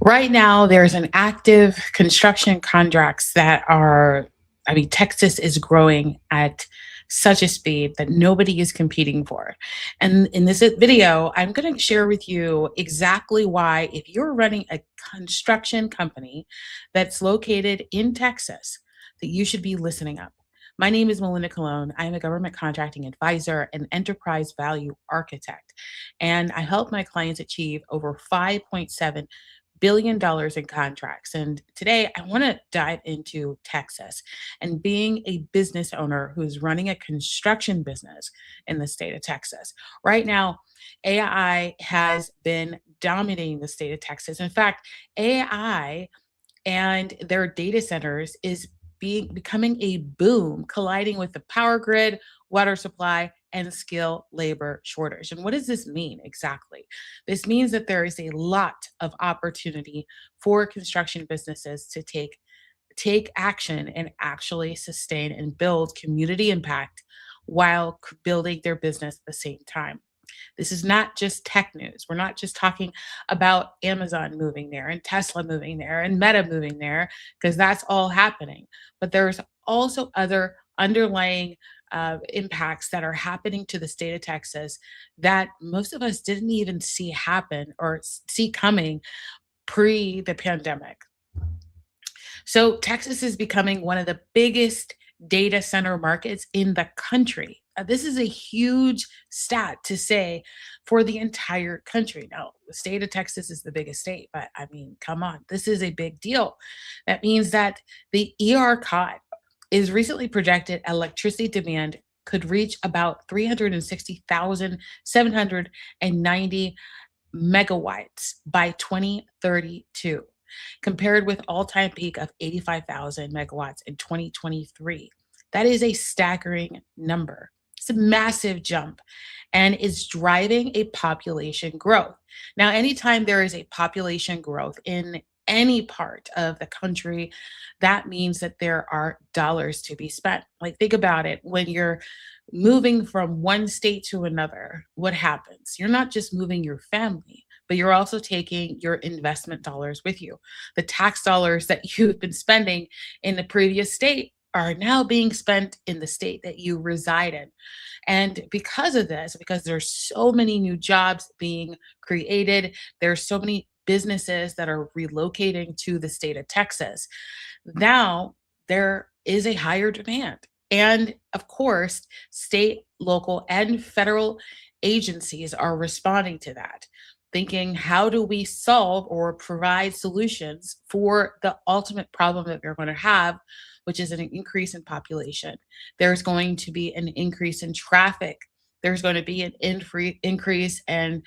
Right now, there's an active construction contracts that are, Texas is growing at such a speed that nobody is competing for. And in this video, I'm going to share with you exactly why, if you're running a construction company that's located in Texas, that you should be listening up. My name is Melinda Cologne. I am a government contracting advisor and enterprise value architect. And I help my clients achieve over 5.7 billion dollars in contracts. And today I want to dive into Texas and being a business owner who's running a construction business in the state of Texas. Right now, AI has been dominating the state of Texas. In fact, AI and their data centers is becoming a boom, colliding with the power grid, water supply, and skilled labor shortage. And what does this mean exactly? This means that there is a lot of opportunity for construction businesses to take action and actually sustain and build community impact while building their business at the same time. This is not just tech news. We're not just talking about Amazon moving there and Tesla moving there and Meta moving there, because that's all happening. But there's also other underlying impacts that are happening to the state of Texas that most of us didn't even see happen or see coming pre the pandemic. So Texas is becoming one of the biggest data center markets in the country. This is a huge stat to say for the entire country. Now, the state of Texas is the biggest state, but come on, this is a big deal. That means that the ERCOT is recently projected electricity demand could reach about 360,790 megawatts by 2032, compared with all-time peak of 85,000 megawatts in 2023. That is a staggering number. It's a massive jump and it's driving a population growth. Now, anytime there is a population growth in any part of the country, that means that there are dollars to be spent. Like, think about it. When you're moving from one state to another, what happens? You're not just moving your family, but you're also taking your investment dollars with you. The tax dollars that you've been spending in the previous state are now being spent in the state that you reside in. And because of this, because there's so many new jobs being created, there's so many businesses that are relocating to the state of Texas. Now there is a higher demand. And of course, state, local, and federal agencies are responding to that, thinking, how do we solve or provide solutions for the ultimate problem that we're going to have, which is an increase in population? There's going to be an increase in traffic. There's going to be an increase in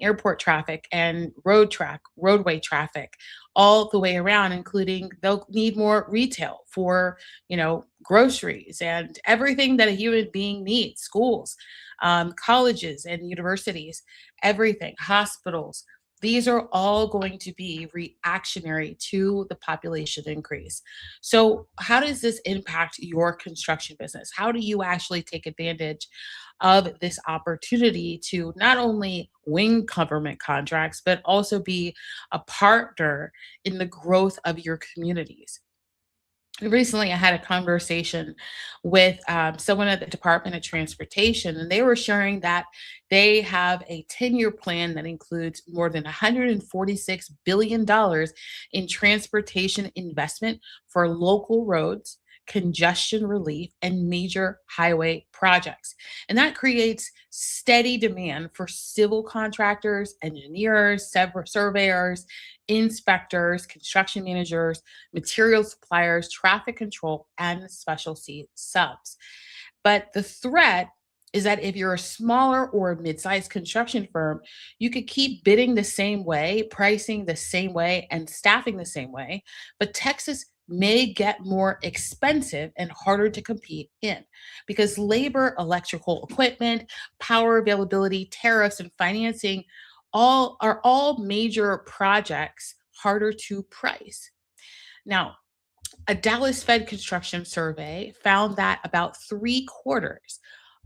airport traffic and roadway traffic, all the way around, including they'll need more retail for, groceries and everything that a human being needs, schools, colleges and universities, everything, hospitals. These are all going to be reactionary to the population increase. So, how does this impact your construction business? How do you actually take advantage of this opportunity to not only win government contracts, but also be a partner in the growth of your communities? Recently, I had a conversation with someone at the Department of Transportation, and they were sharing that they have a 10-year plan that includes more than $146 billion in transportation investment for local roads, congestion relief, and major highway projects. And that creates steady demand for civil contractors, engineers, surveyors, inspectors, construction managers, material suppliers, traffic control, and specialty subs. But the threat is that if you're a smaller or mid-sized construction firm, you could keep bidding the same way, pricing the same way, and staffing the same way. But Texas may get more expensive and harder to compete in because labor, electrical equipment, power availability, tariffs, and financing all major projects harder to price. Now, a Dallas Fed construction survey found that about three quarters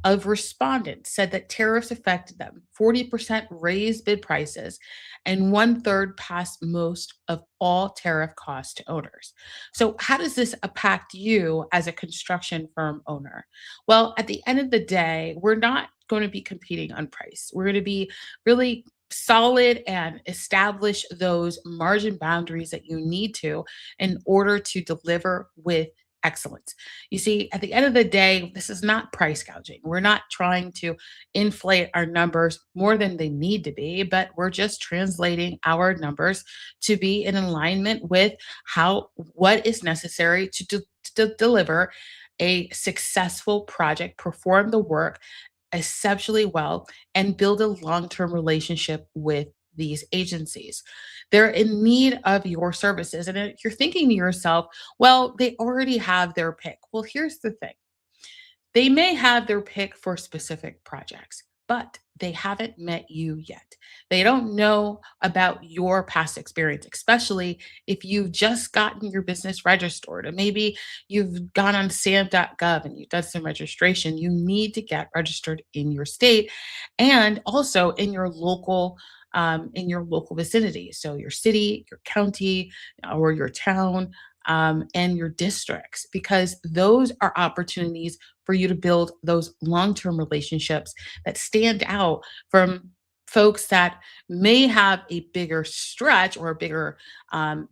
of respondents said that tariffs affected them. 40% raised bid prices, and one third passed most of all tariff costs to owners. So, how does this impact you as a construction firm owner? Well, at the end of the day, we're not going to be competing on price. We're going to be really solid and establish those margin boundaries that you need to in order to deliver with excellence. You see, at the end of the day, this is not price gouging. We're not trying to inflate our numbers more than they need to be, but we're just translating our numbers to be in alignment with how what is necessary to deliver a successful project, perform the work exceptionally well, and build a long term relationship with these agencies. They're in need of your services. And if you're thinking to yourself, well, they already have their pick. Well, here's the thing, they may have their pick for specific projects, but they haven't met you yet. They don't know about your past experience, especially if you've just gotten your business registered, or maybe you've gone on sam.gov and you've done some registration. You need to get registered in your state and also in your local vicinity. So your city, your county, or your town, and your districts, because those are opportunities for you to build those long term relationships that stand out from folks that may have a bigger stretch or a bigger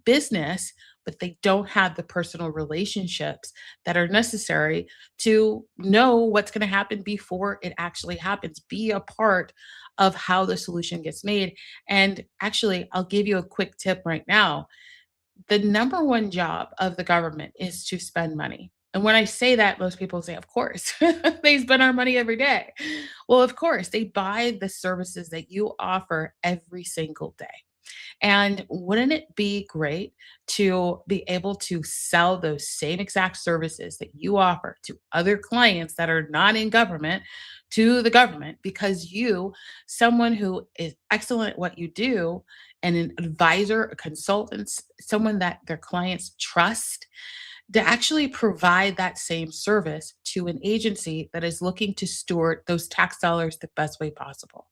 business, but they don't have the personal relationships that are necessary to know what's going to happen before it actually happens. Be a part of how the solution gets made. And actually, I'll give you a quick tip right now. The number one job of the government is to spend money. And when I say that, most people say, of course, they spend our money every day. Well, of course, they buy the services that you offer every single day. And wouldn't it be great to be able to sell those same exact services that you offer to other clients that are not in government to the government, because you, someone who is excellent at what you do, and an advisor, a consultant, someone that their clients trust, to actually provide that same service to an agency that is looking to steward those tax dollars the best way possible.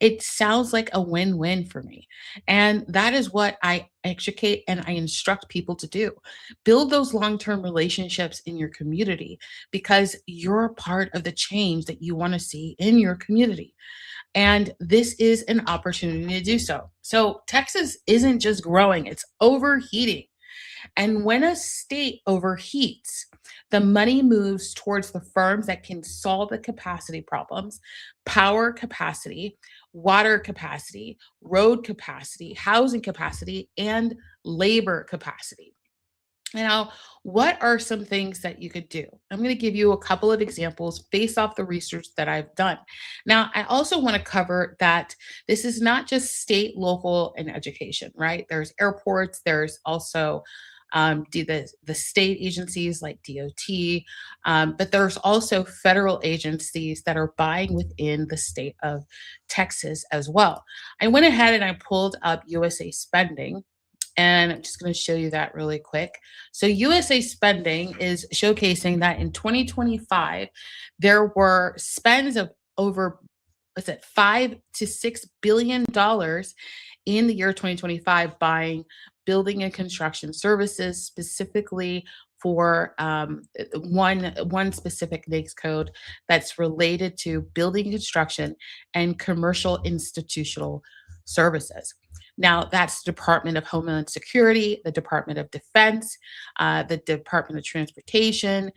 It sounds like a win-win for me. And that is what I educate and I instruct people to do. Build those long-term relationships in your community, because you're a part of the change that you want to see in your community. And this is an opportunity to do so. So Texas isn't just growing, it's overheating. And when a state overheats, the money moves towards the firms that can solve the capacity problems, power capacity, water capacity, road capacity, housing capacity, and labor capacity. Now, what are some things that you could do? I'm going to give you a couple of examples based off the research that I've done. Now, I also want to cover that this is not just state, local, and education, right? There's airports, there's also the state agencies like DOT, but there's also federal agencies that are buying within the state of Texas as well. I went ahead and I pulled up USA spending, and I'm just going to show you that really quick. So, USA spending is showcasing that in 2025, there were spends of over, what's it, $5 to $6 billion in the year 2025 buying building and construction services, specifically for one specific NAICS code that's related to building and construction and commercial institutional services. Now, that's the Department of Homeland Security, the Department of Defense, the Department of Transportation,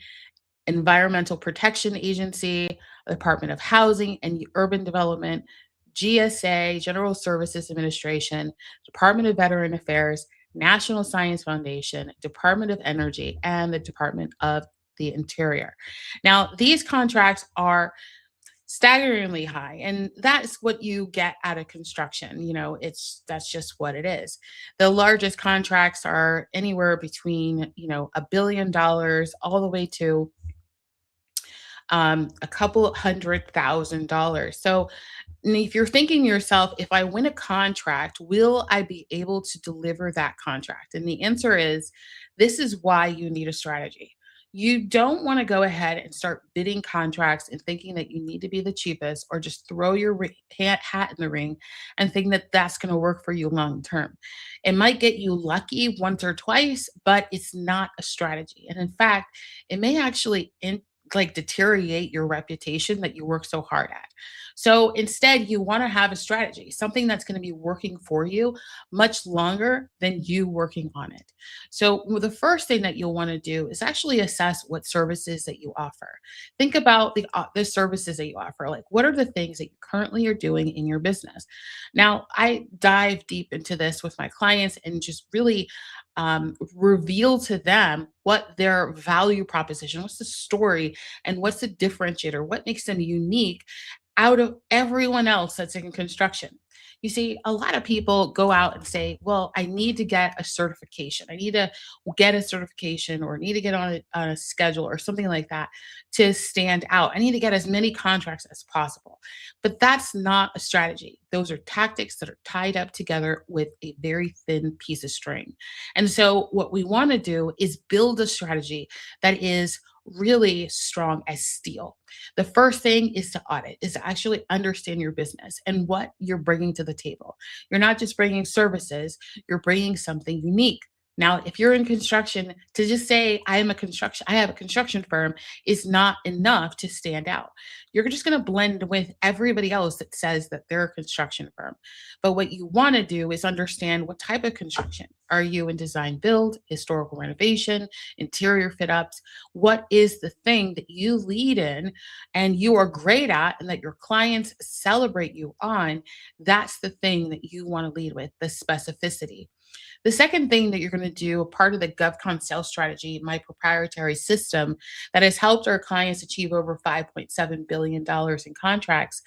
Environmental Protection Agency, Department of Housing and Urban Development, GSA, General Services Administration, Department of Veteran Affairs, National Science Foundation, Department of Energy, and the Department of the Interior. Now, these contracts are staggeringly high, and that's what you get out of construction. That's just what it is. The largest contracts are anywhere between $1 billion all the way to a couple $100,000. So if you're thinking to yourself, if I win a contract, will I be able to deliver that contract? And the answer is, this is why you need a strategy. You don't want to go ahead and start bidding contracts and thinking that you need to be the cheapest or just throw your hat in the ring and think that that's going to work for you long term. It might get you lucky once or twice, but it's not a strategy. And in fact, it may actually like deteriorate your reputation that you work so hard at. So instead, you want to have a strategy, something that's going to be working for you much longer than you working on it. So, well, the first thing that you'll want to do is actually assess what services that you offer. Think about the services that you offer. Like, what are the things that you currently are doing in your business? Now, I dive deep into this with my clients and just really reveal to them what their value proposition, what's the story, and what's the differentiator, what makes them unique out of everyone else that's in construction. You see, a lot of people go out and say, well, I need to get a certification. I need to get a certification or need to get on a schedule or something like that to stand out. I need to get as many contracts as possible. But that's not a strategy. Those are tactics that are tied up together with a very thin piece of string. And so, what we want to do is build a strategy that is really strong as steel. The first thing is to audit, is to actually understand your business and what you're bringing to the table. You're not just bringing services, you're bringing something unique. Now, if you're in construction, to just say I have a construction firm is not enough to stand out. You're just going to blend with everybody else that says that they're a construction firm. But what you want to do is understand what type of construction. Are you in design build, historical renovation, interior fit ups? What is the thing that you lead in and you are great at and that your clients celebrate you on? That's the thing that you want to lead with, the specificity. The second thing that you're going to do, a part of the GovCon sales strategy, my proprietary system that has helped our clients achieve over $5.7 billion in contracts,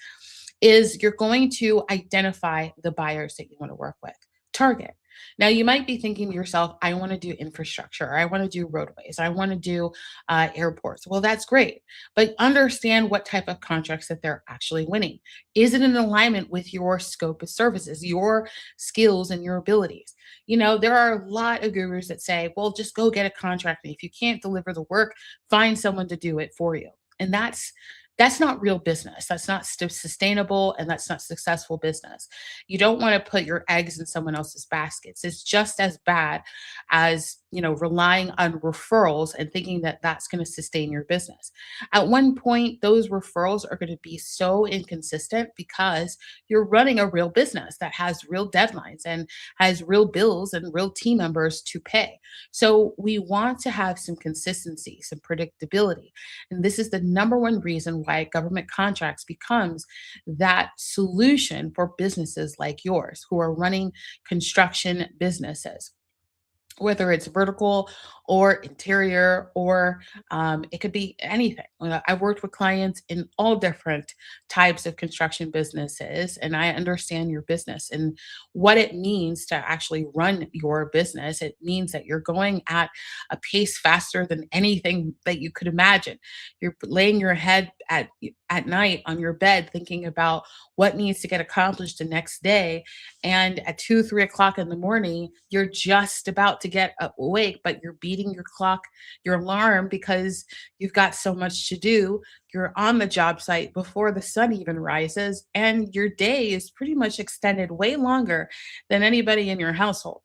is you're going to identify the buyers that you want to work with. Target. Now, you might be thinking to yourself, I want to do infrastructure, or I want to do roadways, I want to do airports. Well, that's great. But understand what type of contracts that they're actually winning. Is it in alignment with your scope of services, your skills, and your abilities? There are a lot of gurus that say, well, just go get a contract. And if you can't deliver the work, find someone to do it for you. And that's not real business. That's not sustainable and that's not successful business. You don't want to put your eggs in someone else's baskets. It's just as bad as, relying on referrals and thinking that that's going to sustain your business. At one point, those referrals are going to be so inconsistent because you're running a real business that has real deadlines and has real bills and real team members to pay. So we want to have some consistency, some predictability. And this is the number one reason why government contracts becomes that solution for businesses like yours who are running construction businesses, whether it's vertical or interior, or it could be anything. I've worked with clients in all different types of construction businesses, and I understand your business and what it means to actually run your business. It means that you're going at a pace faster than anything that you could imagine. You're laying your head at night on your bed thinking about what needs to get accomplished the next day, and at 2, 3 o'clock in the morning, you're just about to get awake, but you're beating your clock, your alarm, because you've got so much to do. You're on the job site before the sun even rises, and your day is pretty much extended way longer than anybody in your household.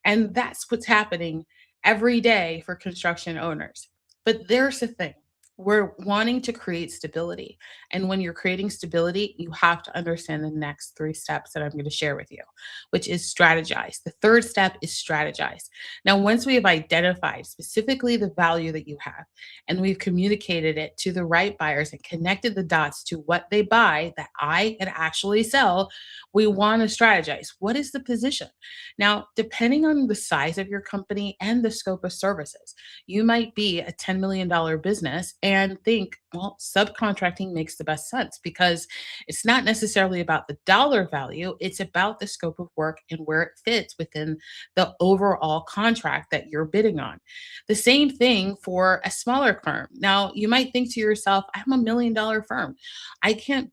And that's what's happening every day for construction owners. But there's the thing, we're wanting to create stability. And when you're creating stability, you have to understand the next three steps that I'm going to share with you, which is strategize. The third step is strategize. Now, once we have identified specifically the value that you have, and we've communicated it to the right buyers and connected the dots to what they buy that I can actually sell, we want to strategize. What is the position? Now, depending on the size of your company and the scope of services, you might be a $10 million business and think, well, subcontracting makes the best sense because it's not necessarily about the dollar value, it's about the scope of work and where it fits within the overall contract that you're bidding on. The same thing for a smaller firm. Now, you might think to yourself, I'm $1 million firm. I can't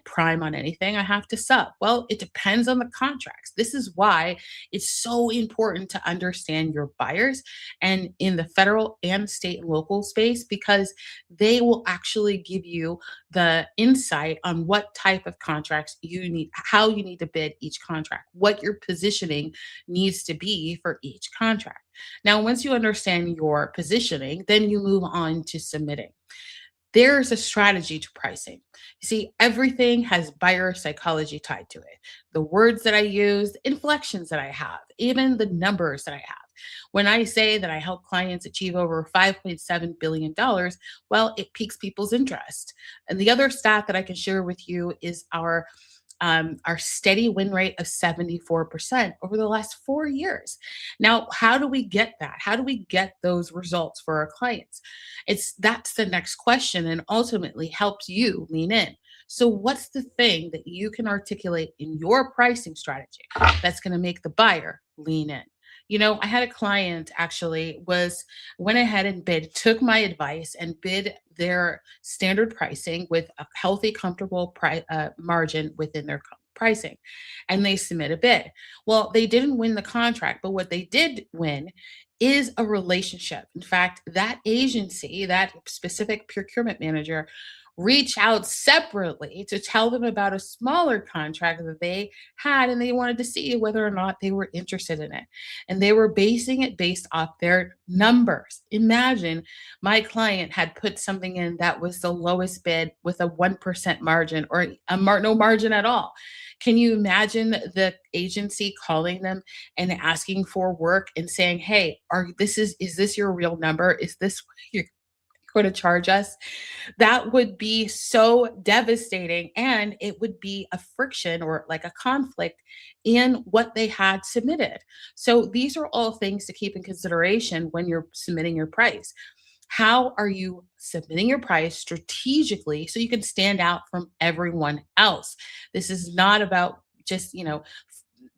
prime on anything. I have to sub. Well, it depends on the contracts. This is why it's so important to understand your buyers and in the federal and state and local space because they will actually give you the insight on what type of contracts you need, how you need to bid each contract, what your positioning needs to be for each contract. Now, once you understand your positioning, then you move on to submitting. There's a strategy to pricing. You see, everything has buyer psychology tied to it. The words that I use, the inflections that I have, even the numbers that I have. When I say that I help clients achieve over $5.7 billion, well, it piques people's interest. And the other stat that I can share with you is our steady win rate of 74% over the last 4 years. Now, how do we get that? How do we get those results for our clients? That's the next question and ultimately helps you lean in. So, what's the thing that you can articulate in your pricing strategy that's going to make the buyer lean in? I had a client actually was went ahead and took my advice and bid their standard pricing with a healthy, comfortable margin within their pricing. And they submit a bid. Well, they didn't win the contract, but what they did win is a relationship. In fact, that agency, that specific procurement manager, reach out separately to tell them about a smaller contract that they had and they wanted to see whether or not they were interested in it, and they were basing it based off their numbers. Imagine my client had put something in that was the lowest bid with a 1% margin or no margin at all. Can you imagine the agency calling them and asking for work and saying, hey, is this your real number? Is this what you're going to charge us? That would be so devastating. And it would be a friction or like a conflict in what they had submitted. So these are all things to keep in consideration when you're submitting your price. How are you submitting your price strategically so you can stand out from everyone else? This is not about just,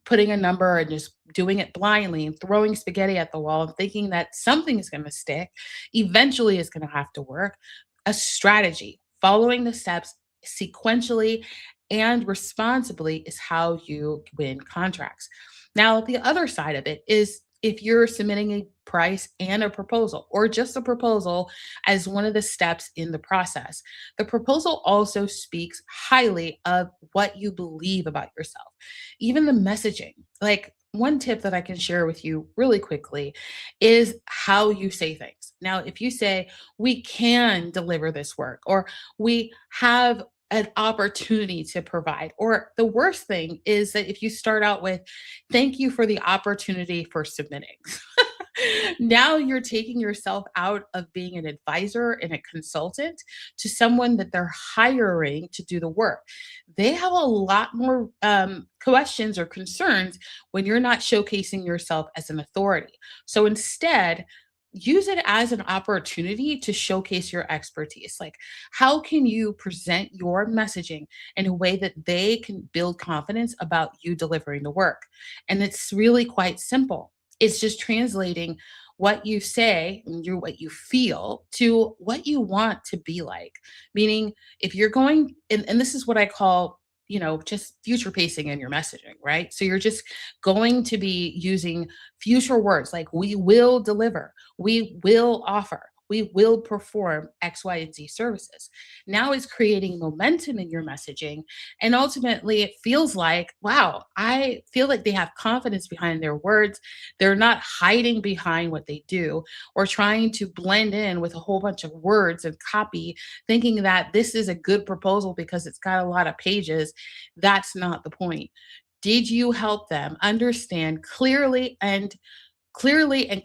putting a number and just doing it blindly and throwing spaghetti at the wall and thinking that something is going to stick. Eventually, it's going to have to work. A strategy, following the steps sequentially and responsibly is how you win contracts. Now, the other side of it is if you're submitting a price and a proposal, or just a proposal as one of the steps in the process, the proposal also speaks highly of what you believe about yourself, even the messaging. Like, one tip that I can share with you really quickly is how you say things. Now, if you say, we can deliver this work, or we have an opportunity to provide, or the worst thing is that if you start out with, thank you for the opportunity for submitting. Now you're taking yourself out of being an advisor and a consultant to someone that they're hiring to do the work. They have a lot more questions or concerns when you're not showcasing yourself as an authority. So instead, use it as an opportunity to showcase your expertise. Like, how can you present your messaging in a way that they can build confidence about you delivering the work? And it's really quite simple. It's just translating what you say and what you feel to what you want to be like. Meaning, if you're going, and this is what I call, just future pacing in your messaging, right? So you're just going to be using future words like we will deliver, we will offer, we will perform X, Y, and Z services. Now it's creating momentum in your messaging. And ultimately, it feels like, wow, I feel like they have confidence behind their words. They're not hiding behind what they do or trying to blend in with a whole bunch of words and copy, thinking that this is a good proposal because it's got a lot of pages. That's not the point. Did you help them understand clearly and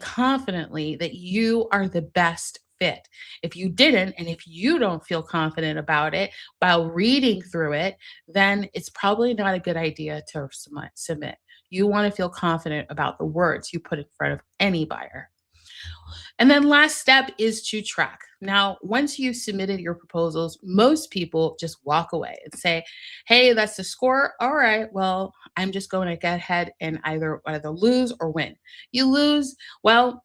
confidently that you are the best fit? If you didn't, and if you don't feel confident about it while reading through it, then it's probably not a good idea to submit. You want to feel confident about the words you put in front of any buyer. And then last step is to track. Now, once you've submitted your proposals, most people just walk away and say, "Hey, that's the score. All right, well, I'm just going to get ahead and either lose or win." You lose, well,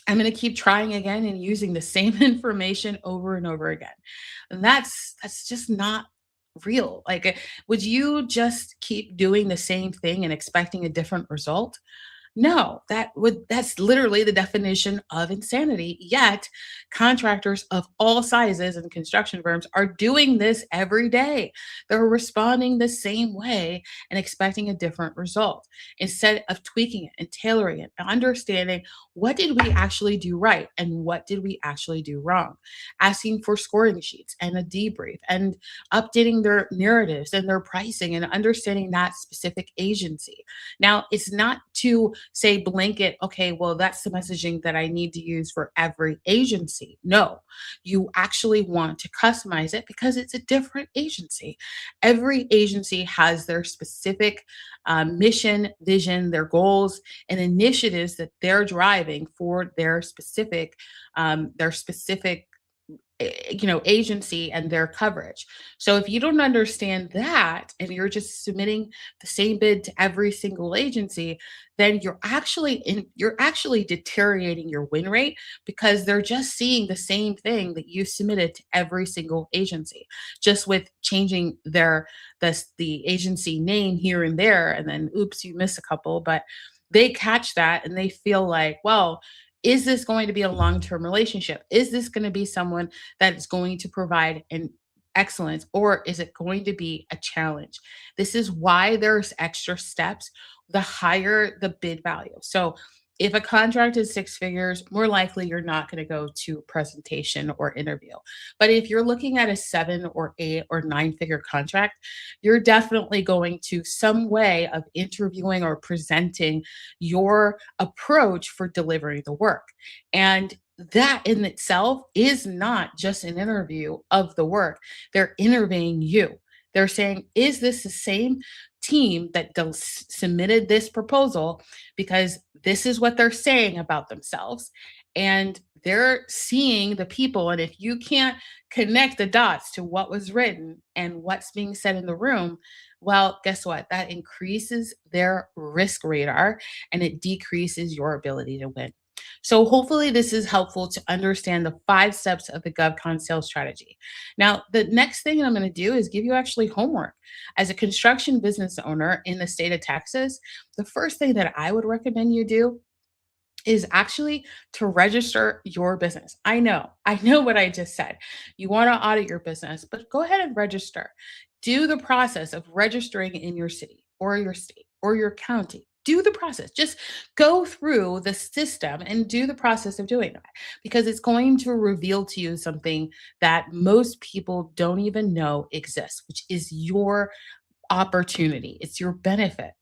I'm going to keep trying again and using the same information over and over again. And that's just not real. Like, would you just keep doing the same thing and expecting a different result? No, that's literally the definition of insanity. Yet, contractors of all sizes and construction firms are doing this every day. They're responding the same way and expecting a different result instead of tweaking it and tailoring it and understanding what did we actually do right and what did we actually do wrong. Asking for scoring sheets and a debrief and updating their narratives and their pricing and understanding that specific agency. Now, it's not to say blanket, okay, well, that's the messaging that I need to use for every agency. No, you actually want to customize it because it's a different agency. Every agency has their specific mission, vision, their goals, and initiatives that they're driving for their specific agency and their coverage. So if you don't understand that and you're just submitting the same bid to every single agency, then you're actually deteriorating your win rate because they're just seeing the same thing that you submitted to every single agency, just with changing the agency name here and there, and then oops, you miss a couple. But they catch that and they feel like, well, is this going to be a long-term relationship? Is this going to be someone that is going to provide an excellence, or is it going to be a challenge? This is why there's extra steps the higher the bid value. So if a contract is six figures, more likely you're not going to go to presentation or interview. But if you're looking at a seven or eight or nine-figure contract, you're definitely going to some way of interviewing or presenting your approach for delivering the work. And that in itself is not just an interview of the work. They're interviewing you. They're saying, is this the same team that submitted this proposal? Because this is what they're saying about themselves. And they're seeing the people. And if you can't connect the dots to what was written and what's being said in the room, well, guess what? That increases their risk radar and it decreases your ability to win. So hopefully this is helpful to understand the 5 steps of the GovCon sales strategy. Now, the next thing I'm going to do is give you actually homework. As a construction business owner in the state of Texas, the first thing that I would recommend you do is actually to register your business. I know what I just said. You want to audit your business, but go ahead and register. Do the process of registering in your city or your state or your county. Do the process. Just go through the system and do the process of doing that because it's going to reveal to you something that most people don't even know exists, which is your opportunity. It's your benefit.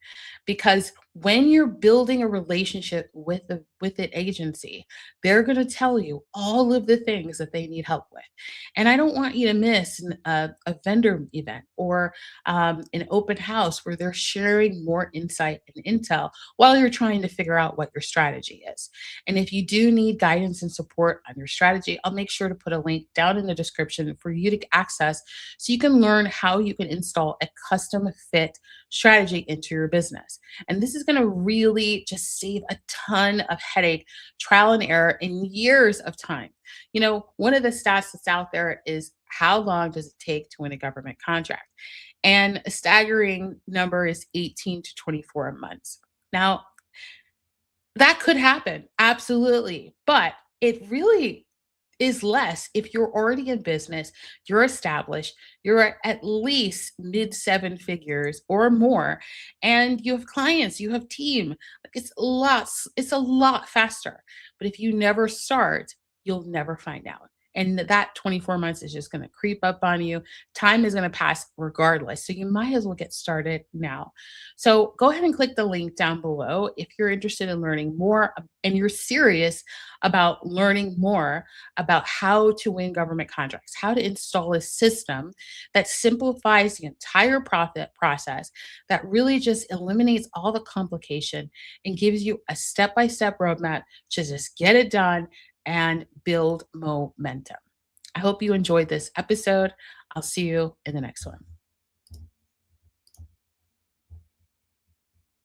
Because when you're building a relationship with an agency, they're going to tell you all of the things that they need help with. And I don't want you to miss a vendor event or an open house where they're sharing more insight and intel while you're trying to figure out what your strategy is. And if you do need guidance and support on your strategy, I'll make sure to put a link down in the description for you to access so you can learn how you can install a custom fit strategy into your business. And this is going to really just save a ton of headache, trial and error, and years of time. One of the stats that's out there is how long does it take to win a government contract? And a staggering number is 18 to 24 months. Now, that could happen, absolutely. But it really is less if you're already in business, you're established, you're at least mid seven figures or more, and you have clients, you have team. Like it's a lot faster. But if you never start, you'll never find out. And that 24 months is just going to creep up on you. Time is going to pass regardless. So you might as well get started now. So go ahead and click the link down below if you're interested in learning more and you're serious about learning more about how to win government contracts, how to install a system that simplifies the entire profit process, that really just eliminates all the complication and gives you a step-by-step roadmap to just get it done and build momentum. I hope you enjoyed this episode. I'll see you in the next one.